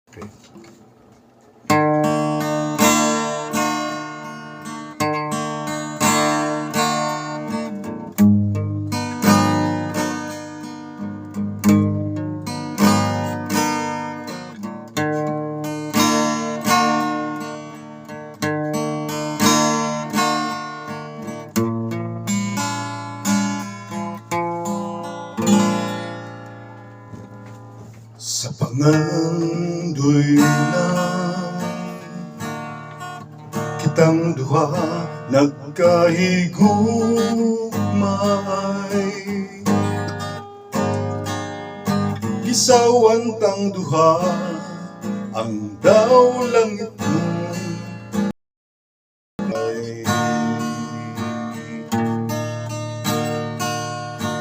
Okay. Sa pangandoy lang kitang duha nagkahigugmay, gisawan tang duha ang daw langit mo ay.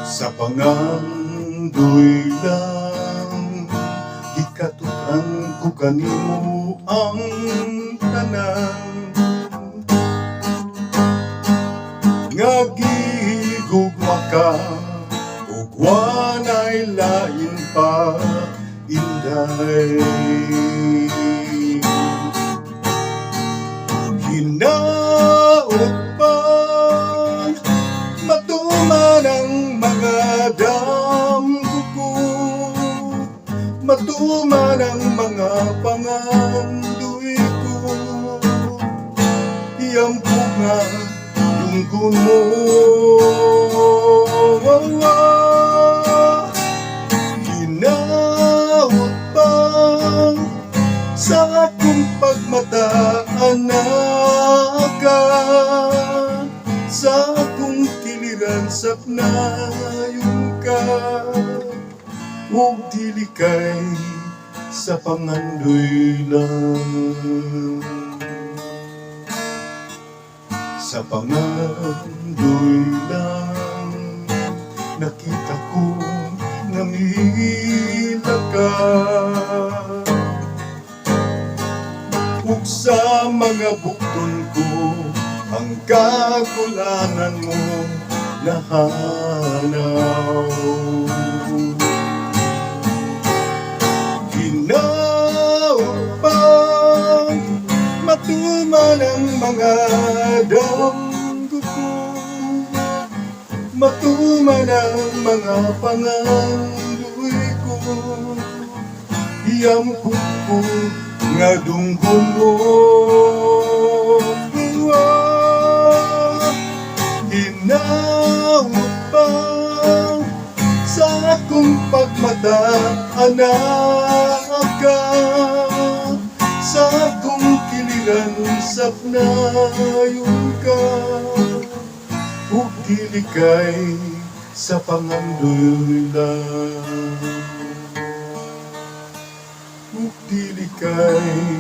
Sa pangandoy lang gikatutan ko kanimo ang tanan nga gihigugma ka ug wanay lain pa inday. Hinaot pa matuman ang mga damgo ko, matuman ang mga pangandoy ko, iyampo nga lungkon mo. Hinaot pa sa akong pagmataan na ka, sa akong kiliran sapnayon ka, ug dili kay sa pangandoy lang. Sa pangandoy lang nakita ko nga mihila ka, ug sa mga bukton ko ang kakulangan mo nahanaw. Hinaot pa matuman ang mga damgo ko, matuman ang mga pangandoy ko, iyampo ko nga dunggon mo. Hinaot pa sa akong pagmataan na ka, sa akong kiliran sapnayon ka, ug dili kay sa pangandoy lang, ug dili kay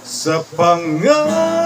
sa pangandoy